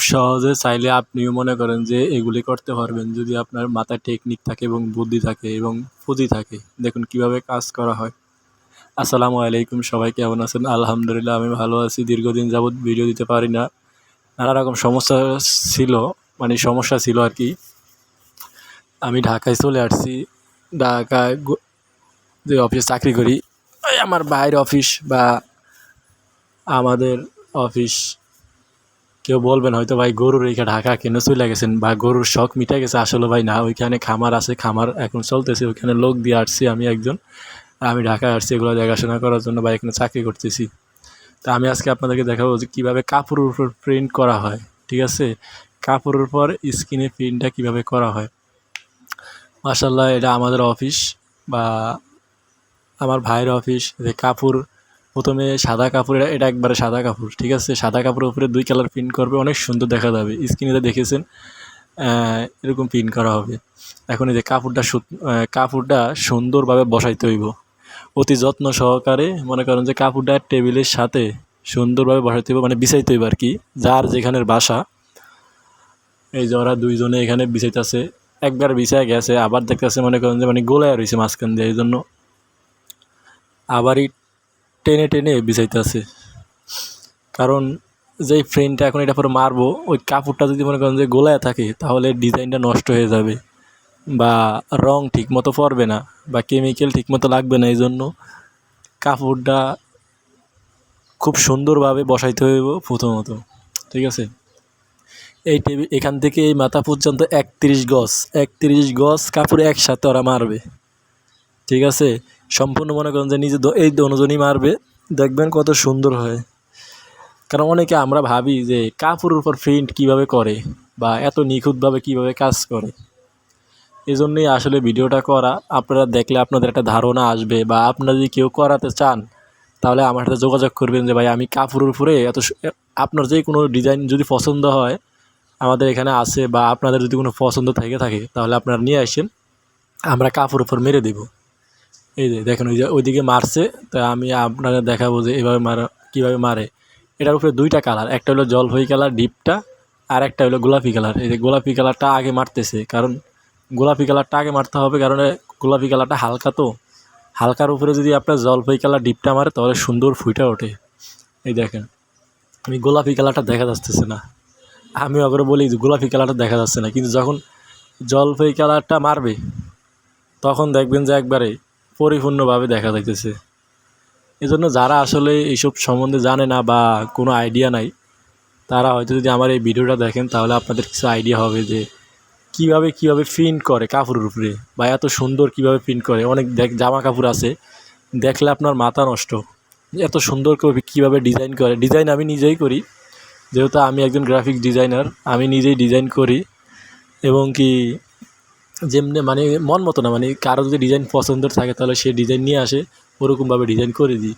সহজে চাইলে আপনিও মনে করেন যে এগুলি করতে পারবেন যদি আপনার মাথায় টেকনিক থাকে এবং বুদ্ধি থাকে এবং পুঁজি থাকে। দেখুন কিভাবে কাজ করা হয়। আসসালামু আলাইকুম, সবাই কেমন আছেন? আলহামদুলিল্লাহ আমি ভালো আছি। দীর্ঘদিন যাবৎ ভিডিও দিতে পারি না, নানা রকম সমস্যা ছিল, সমস্যা ছিল আর কি। আমি ঢাকায় চলে আসছি। ঢাকায় যে অফিসে চাকরি করি, ওই আমার ভাইয়ের অফিস বা আমাদের অফিস। কেউ বলবেন হয়তো ভাই গরু রেখে ঢাকা কেন চলে গেছেন বা গরুর শখ মিটে গেছে। আসলে ভাই না, ওইখানে খামার আছে, খামার এখন চলতেছে, ওইখানে লোক দিয়ে আসছি আমি একজন। আমি ঢাকায় আসছি এগুলো দেখাশোনা করার জন্য বা এখানে চাকরি করতেছি। তা আমি আজকে আপনাদেরকে দেখাবো যে কীভাবে কাপড়ের উপর প্রিন্ট করা হয়। ঠিক আছে, কাপড়ের উপর স্কিনে প্রিন্টটা কীভাবে করা হয়। মাশাআল্লাহ, এটা আমাদের অফিস বা আমার ভাইয়ের অফিস। যে কাপড় প্রথমে সাদা কাপড়, এটা একবারে সাদা কাপড়। ঠিক আছে, সাদা কাপড়ের উপরে 2 কালার প্রিন্ট করবে, অনেক সুন্দর দেখা যাবে। স্ক্রিনে দেখেছেন এরকম প্রিন্ট করা হবে। এখন এই যে কাপড়টা সুন্দরভাবে বসাইতে হইব, অতি যত্ন সহকারে। মনে করেন যে কাপড়টা টেবিলের সাথে সুন্দরভাবে বসাইতে হইব, বিছাইতে হইব আর কি, যার যেখানের বাসা। এই যে ওরা দুইজনে এখানে বিছাইতেছে, একবার বিছায় গেছে, আবার দেখতেছে মনে করেন যে গোলায় রয়েছে মাঝখান দিয়ে, এই জন্য আবারই টেনে টেনে বিছাইতেছে। কারণ যেই ফ্রেমটা এখন এটা পরে মারবো, ওই কাপড়টা যদি মনে করেন যে গোলায় থাকে তাহলে ডিজাইনটা নষ্ট হয়ে যাবে বা রং ঠিকমতো পড়বে না বা কেমিক্যাল ঠিকমতো লাগবে না। এই জন্য কাপড়টা খুব সুন্দরভাবে বসাইতে হইব প্রথমত। ঠিক আছে, এই এখান থেকে এই মাথা পর্যন্ত 31 গজ কাপড় একসাথে ওরা মারবে। ঠিক আছে, সম্পূর্ণ মনে করেন যে নিজে এই দোনোজনই মারবে, দেখবেন কত সুন্দর হয়। কারণ অনেকে আমরা ভাবি যে কাপড়ের উপর প্রিন্ট কীভাবে করে বা এত নিখুঁতভাবে কীভাবে কাজ করে। এই জন্যই আসলে ভিডিওটা করা। আপনারা দেখলে আপনাদের একটা ধারণা আসবে, বা আপনারা যদি কেউ করাতে চান তাহলে আমার সাথে যোগাযোগ করবেন যে ভাই আমি কাপড়ের উপরে আপনার যে কোনো ডিজাইন যদি পছন্দ হয় আমাদের এখানে আছে, বা আপনাদের যদি কোনো পছন্দ থেকে থাকে তাহলে আপনারা নিয়ে আসেন, আমরা কাপড়ের উপর মেরে দেব। এই যে দেখেন ওই যে ওইদিকে মারছে, তো আমি আপনারা দেখাবো যে এভাবে কীভাবে মারে। এটার উপরে 2টা কালার, একটা হলো জলপাই কালার ডিপটা, আর একটা হলো গোলাপি কালার। এই যে গোলাপি কালারটা আগে মারতেছে, কারণ গোলাপি কালারটা আগে মারতে হবে, কারণ গোলাপি কালারটা হালকা, তো হালকার উপরে যদি আপনার জলপাই কালার ডিপটা মারে তাহলে সুন্দর ফুটে ওঠে। এই দেখেন আমি গোলাপি কালারটা দেখা যাচ্ছে না, আমি আবার বলি যে গোলাপি কালারটা দেখা যাচ্ছে না, কিন্তু যখন জলপাই কালারটা মারবে তখন দেখবেন যে একবারে পরিপূর্ণভাবে দেখা যাইতেছে। এজন্য যারা আসলে এইসব সম্বন্ধে জানে না বা কোনো আইডিয়া নাই, তারা হয়তো যদি আমার এই ভিডিওটা দেখেন তাহলে আপনাদের কিছু আইডিয়া হবে যে কীভাবে প্রিন্ট করে কাপড়ের উপরে, বা এত সুন্দর কীভাবে প্রিন্ট করে। অনেক জামা কাপড় আছে দেখলে আপনার মাথা নষ্ট, এত সুন্দর করে কীভাবে ডিজাইন করে। ডিজাইন আমি নিজেই করি, যেহেতু আমি একজন গ্রাফিক ডিজাইনার, আমি নিজেই ডিজাইন করি। এবং কি যেমনি মন মতো না, কারো যদি ডিজাইন পছন্দের থাকে তাহলে সে ডিজাইন নিয়ে আসে, ওরকমভাবে ডিজাইন করে দিই।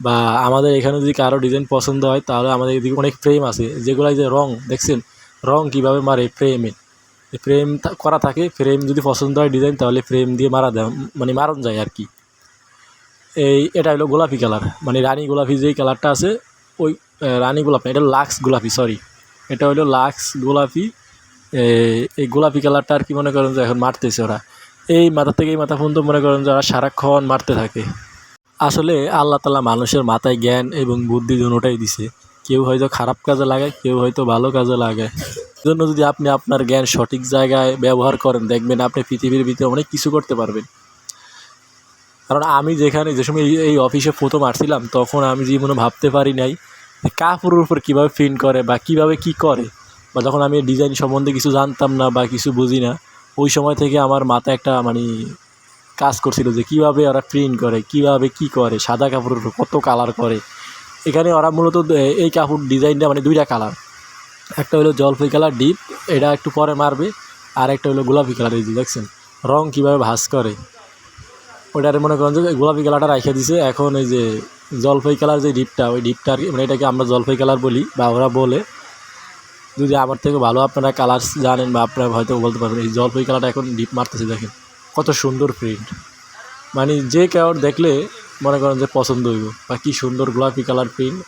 বা আমাদের এখানে যদি কারো ডিজাইন পছন্দ হয় তাহলে আমাদের এদিকে অনেক ফ্রেম আছে, যেগুলো যে রং দেখছেন, রং কীভাবে মারে ফ্রেমে, ফ্রেম করা থাকে। ফ্রেম যদি পছন্দ হয় ডিজাইন তাহলে ফ্রেম দিয়ে মারা দেয়, মারণ যায় আর কি। এটা হলো গোলাপি কালার, রানী গোলাপি যেই কালারটা আছে, ওই রানী গোলাপ না, এটা লাক্স গোলাপি, সরি, এটা হলো লাক্স গোলাপি। এই গোলাপি কালারটা আর কি মনে করেন যে এখন মারতেছে ওরা, এই মাথা থেকে এই মাথা পর্যন্ত মনে করেন যে ওরা সারাক্ষণ মারতে থাকে। আসলে আল্লাহ তাআলা মানুষের মাথায় জ্ঞান এবং বুদ্ধি দুটোটাই দিছে, কেউ হয়তো খারাপ কাজে লাগায়, কেউ হয়তো ভালো কাজে লাগায়। জন্য যদি আপনি আপনার জ্ঞান সঠিক জায়গায় ব্যবহার করেন, দেখবেন আপনি পৃথিবীর ভিতরে অনেক কিছু করতে পারবেন। কারণ আমি যে সময় এই অফিসে প্রথম আসছিলাম তখন আমি জীবনে ভাবতে পারি নাই যে কাপড়ের উপর কীভাবে প্রিন্ট করে বা কীভাবে কী করে, বা যখন আমি ডিজাইন সম্বন্ধে কিছু জানতাম না বা কিছু বুঝি না, ওই সময় থেকে আমার মাথায় একটা কাজ করছিল যে কীভাবে ওরা প্রিন্ট করে, কীভাবে কী করে, সাদা কাপড়ের উপর কত কালার করে। এখানে ওরা মূলত এই কাপড় ডিজাইনটা 2টা কালার, একটা হলো জলপাই কালার ডিপ, এটা একটু পরে মারবে, আর একটা হলো গোলাপি কালার। এই যে দেখছেন রং কীভাবে ভাঁজ করে, ওইটারে মনে করেন যে গোলাপি কালারটা রাখিয়ে দিছে। এখন এই যে জলপাই কালার যে ডিপটা, ওই ডিপটা আর কি, এটাকে আমরা জলপাই কালার বলি বা ওরা বলে। যদি আমার থেকে ভালো আপনারা কালার জানেন বা আপনারা হয়তো বলতে পারবেন, এই জলপাই কালারটা এখন ডিপ মারতেছে, দেখেন কত সুন্দর প্রিন্ট। যে কেউ দেখলে মনে করেন যে পছন্দ হইব, বা কী সুন্দর গোলাপি কালার প্রিন্ট।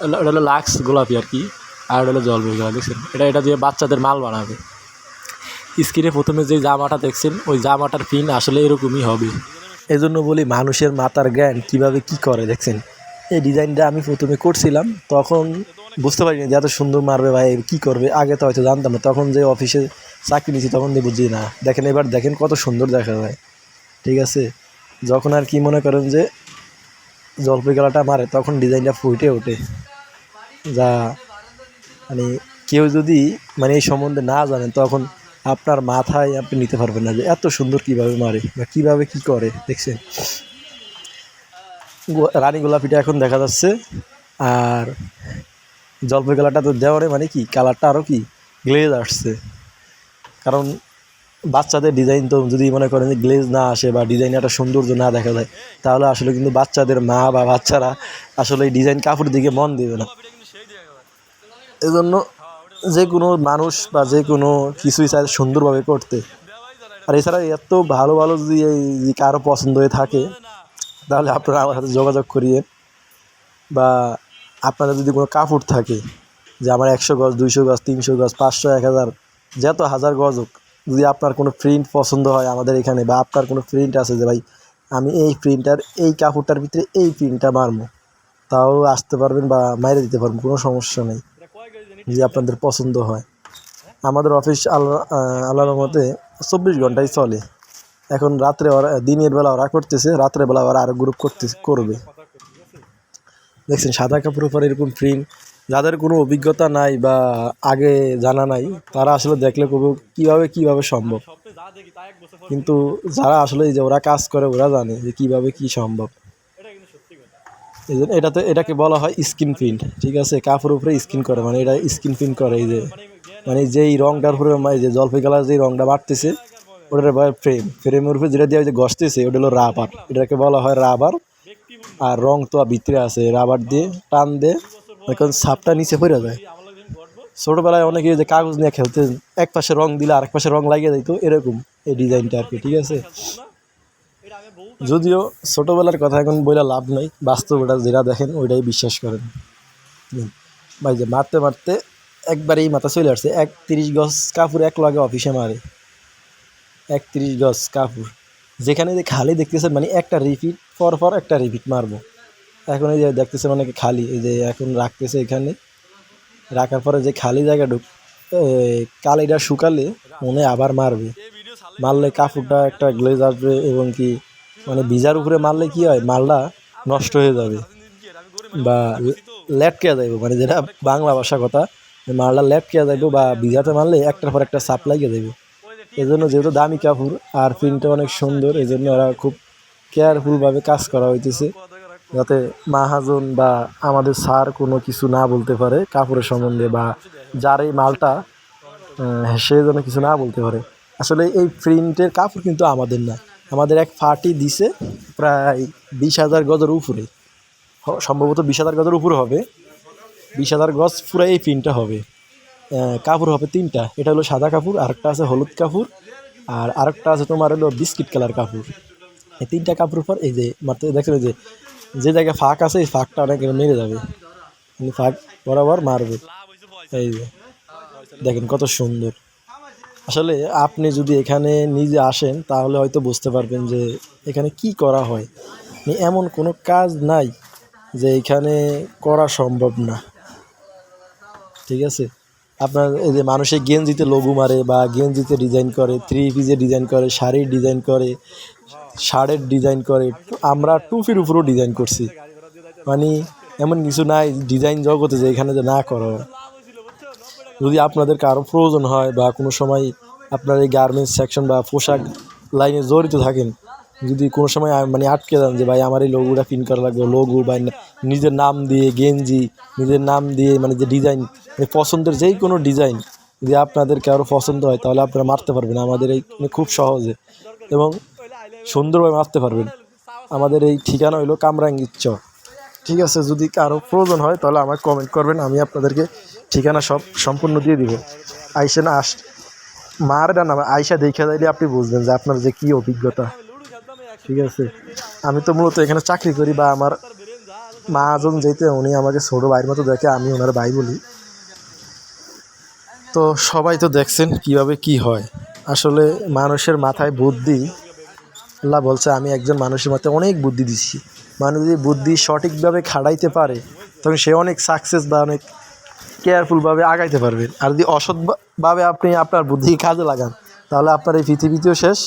এটা হলো লাক্স গোলাপি আর কি। আর হলো জলপাইগুড়া দেখছেন, এটা দিয়ে বাচ্চাদের মাল বানাবে। স্ক্রিনে প্রথমে যে জামাটা দেখছেন ওই জামাটার প্রিন্ট আসলে এরকমই হবে। এজন্য বলি মানুষের মাথার জ্ঞান কিভাবে কি করে দেখছেন। এই ডিজাইনটা আমি প্রথমে করছিলাম, তখন বুঝতে পারিনি যে এত সুন্দর মারবে ভাই, কী করবে। আগে তো হয়তো জানতাম না, তখন যে অফিসে চাকরি নিয়েছি তখন দিয়ে বুঝি না। দেখেন এবার দেখেন কত সুন্দর দেখা যায়। ঠিক আছে, যখন আর কি মনে করেন যে জলপাই গলাটা মারে তখন ডিজাইনটা ফুটে ওঠে। যা মানে কেউ যদি মানে এই সম্বন্ধে না জানেন তখন আপনার মাথায় আপনি নিতে পারবেন না যে এত সুন্দর কীভাবে মারে বা কীভাবে কী করে। দেখছেন রানী গোলাপিটা এখন দেখা যাচ্ছে, আর জলপাই কালারটা তো দেওয়ারে মানে কি কালারটা আরও কি গ্লেজ আসছে। কারণ বাচ্চাদের ডিজাইন তো যদি মনে করেন যে গ্লেজ না আসে বা ডিজাইন একটা সৌন্দর্য না দেখা যায়, তাহলে আসলে কিন্তু বাচ্চাদের মা বা বাচ্চারা আসলে এই ডিজাইন কাপড় দিকে মন দেবে না। এজন্য যে কোনো মানুষ বা যে কোনো কিছুই চায় সুন্দরভাবে করতে। আর এছাড়া এত ভালো ভালো যদি এই কারো পছন্দ হয়ে থাকে তাহলে আপনারা আমার সাথে যোগাযোগ করিয়ে, বা আপনাদের যদি কোনো কাপড় থাকে যে আমার 100 গজ 200 গজ 300 গজ 500 1000 যত হাজার গজ হোক, যদি আপনার কোনো প্রিন্ট পছন্দ হয় আমাদের এখানে, বা আপনার কোনো প্রিন্ট আছে যে ভাই আমি এই প্রিন্টার এই কাপড়টার ভিতরে এই প্রিন্টটা মারবো, তাও আসতে পারবেন বা মাইরে দিতে পারবেন, কোনো সমস্যা নেই যদি আপনাদের পছন্দ হয়। আমাদের অফিস আল্লাহর রহমতে 24 ঘন্টাই চলে। এখন রাত্রে ওরা দিনের বেলা ওরা করতেছে, রাত্রেবেলা ওরা আরও গ্রুপ করবে। দেখছেন সাদা কাপড়ের উপর এরকম প্রিন্ট, যাদের কোনো অভিজ্ঞতা নাই বা আগে জানা নাই তারা আসলে দেখলে কীভাবে সম্ভব। কিন্তু যারা আসলে এই যে ওরা কাজ করে ওরা জানে যে কীভাবে কী সম্ভব। এই জন্য এটাকে বলা হয় স্কিন প্রিন্ট। ঠিক আছে, কাপড়ের উপরে স্কিন করে, মানে এটা স্কিন প্রিন্ট করে। এই যে মানে যেই রঙটার উপরে যে জলপাই কালার যেই রঙটা বাড়তেছে ওটার ফ্রেমের উপরে যেটা দিয়ে যে ঘষতেছে ওটা হলো রাবার, এটাকে বলা হয় রাবার। আর রং তো ভিতরে আছে, রাবার দিয়ে টান দিয়ে এখন সাপটা নিচে পড়ে যায়। ছোটোবেলায় অনেকে যে কাগজ নিয়ে খেলতেন, এক পাশে রং দিলে আরেক পাশে রং লাগিয়ে দিত, এরকম এই ডিজাইনটা আর কি। ঠিক আছে, যদিও ছোটোবেলার কথা এখন বইলা লাভ নাই, বাস্তব ওটা যেটা দেখেন ওইটাই বিশ্বাস করেন। ভাই যে মারতে মারতে একবারেই মাথা চলে আসছে, 31 গজ কাপড় এক লাগে অফিসে মারে। 31 গজ কাপড় যেখানে যে খালি দেখতেছেন, মানে একটা রিপিট পর একটা রিপিট মারবো। এখন এই যে দেখতেছেন অনেকে খালি, এই যে এখন রাখতেছে, এখানে রাখার পরে যে খালি জায়গা কালিটা শুকালে মনে আবার মারবে। মারলে কাপড়টা একটা গ্লেজ আসবে, এবং কি মানে ভিজার উপরে মারলে কি হয় মালটা নষ্ট হয়ে যাবে বা লেটকে যাইব, মানে যেটা বাংলা ভাষা কথা, মালটা লেটকে যাইব, বা ভিজাতে মারলে একটার পর একটা চাপ লাগিয়ে যাইব। এই জন্য যেহেতু দামি কাপড় আর প্রিন্টটা অনেক সুন্দর, এই জন্য ওরা খুব কেয়ারফুলভাবে কাজ করা হইতেছে, যাতে মাহাজন বা আমাদের স্যার কোনো কিছু না বলতে পারে কাপড়ের সম্বন্ধে, বা যার এই মালটা সে যেন কিছু না বলতে পারে। আসলে এই প্রিন্টের কাপড় কিন্তু আমাদের না, আমাদের এক পার্টি দিছে প্রায় 20,000 গজের উপরে, সম্ভবত 20,000 গজের উপরে হবে। 20,000 গজ পুরো এই প্রিন্টটা হবে। কাপড় হবে 3টা, এটা হলো সাদা কাপড়, আরেকটা আছে হলুদ কাপড়, আর আরেকটা আছে তোমার হলো বিস্কিট কালার কাপড়। এই 3টা কাপড়ের পর এই যে মাত্র দেখছেন যে জায়গায় ফাঁক আছে এই ফাঁকটা অনেক মেরে যাবে, ফাঁক বরাবর মারবে। এই যে দেখেন কত সুন্দর। আসলে আপনি যদি এখানে নিজে আসেন তাহলে হয়তো বুঝতে পারবেন যে এখানে কি করা হয়। এমন কোনো কাজ নাই যে এখানে করা সম্ভব না। ঠিক আছে, আপনার এই যে মানুষের গেঞ্জিতে লোগো মারে, বা গেঞ্জিতে ডিজাইন করে, 3 পিসে ডিজাইন করে, শাড়ির ডিজাইন করে, শার্টের ডিজাইন করে, আমরা টুপির উপরেও ডিজাইন করছি। মানে এমন কিছু নাই ডিজাইন জগতে যে এখানে যে না করা হয়। যদি আপনাদের কারো প্রয়োজন হয় বা কোনো সময় আপনার এই গার্মেন্টস সেকশন বা পোশাক লাইনে জড়িত থাকেন, যদি কোনো সময় মানে আটকে যান যে ভাই আমার এই লোগোটা প্রিন্ট করা লাগবে, লোগো বা নিজের নাম দিয়ে গেঞ্জি, নিজের নাম দিয়ে মানে যে ডিজাইন, পছন্দের যেই কোনো ডিজাইন যদি আপনাদের কারো পছন্দ হয় তাহলে আপনারা মারতে পারবেন আমাদের এই খুব সহজে এবং সুন্দরভাবে মারতে পারবেন। আমাদের এই ঠিকানা হইলো কামরাঙ্গীর চর। ঠিক আছে, যদি কারো প্রয়োজন হয় তাহলে আমাকে কমেন্ট করবেন, আমি আপনাদেরকে ঠিকানা সব সম্পূর্ণ দিয়ে দিব। আইসে না মারটা না আইসা দেখে যাইলে আপনি বুঝবেন যে আপনার যে কী অভিজ্ঞতা। ঠিক আছে, আমি তো মূলত এখানে চাকরি করি, বা আমার মহাজন যেতে উনি আমাকে ছোটো ভাইয়ের মতো দেখে, আমি ওনার ভাই বলি। তো সবাই তো দেখছেন কিভাবে কি হয়। আসলে মানুষের মাথায় বুদ্ধি, আল্লাহ বলছে আমি একজন মানুষের মাথায় অনেক বুদ্ধি দিচ্ছি। মানুষ যদি বুদ্ধি সঠিকভাবে খাটাইতে পারে তখন সে অনেক সাকসেস বা অনেক কেয়ারফুলভাবে আগাইতে পারবেন। আর যদি অসৎভাবে আপনি আপনার বুদ্ধি কাজে লাগান তাহলে আপনার এই পৃথিবীতেও শেষ,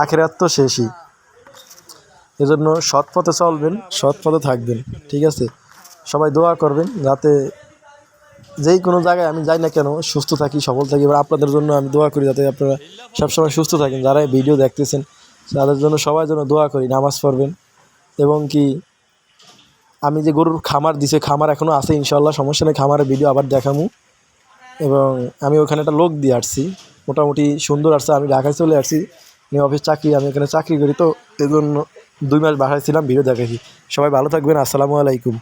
আখেরাত তো শেষই। এজন্য সৎ পথে চলবেন, সৎ পথে থাকবেন, ঠিক আছে? সবাই দোয়া করবেন যাতে যেই কোনো জায়গায় আমি যাই না কেন সুস্থ থাকি, সফল থাকি। এবার আপনাদের জন্য আমি দোয়া করি যাতে আপনারা সবসময় সুস্থ থাকেন। যারা এই ভিডিও দেখতেছেন তাদের জন্য সবার জন্য দোয়া করি, নামাজ পড়বেন। এবং কি আমি যে গরুর খামার দিছে, খামার এখনও আছে, ইনশাল্লাহ সমস্যা নেই, খামারের ভিডিও আবার দেখামু। এবং আমি ওখানে একটা লোক দিয়ে আসছি, মোটামুটি সুন্দর আসছে। আমি ঢাকায় চলে আসছি, অফিস চাকরি, আমি এখানে চাকরি করি, তো এই জন্য 2 মাস বাসায় ছিলাম, ভিডিও দেখাইছি। সবাই ভালো থাকবেন, আসসালামু আলাইকুম।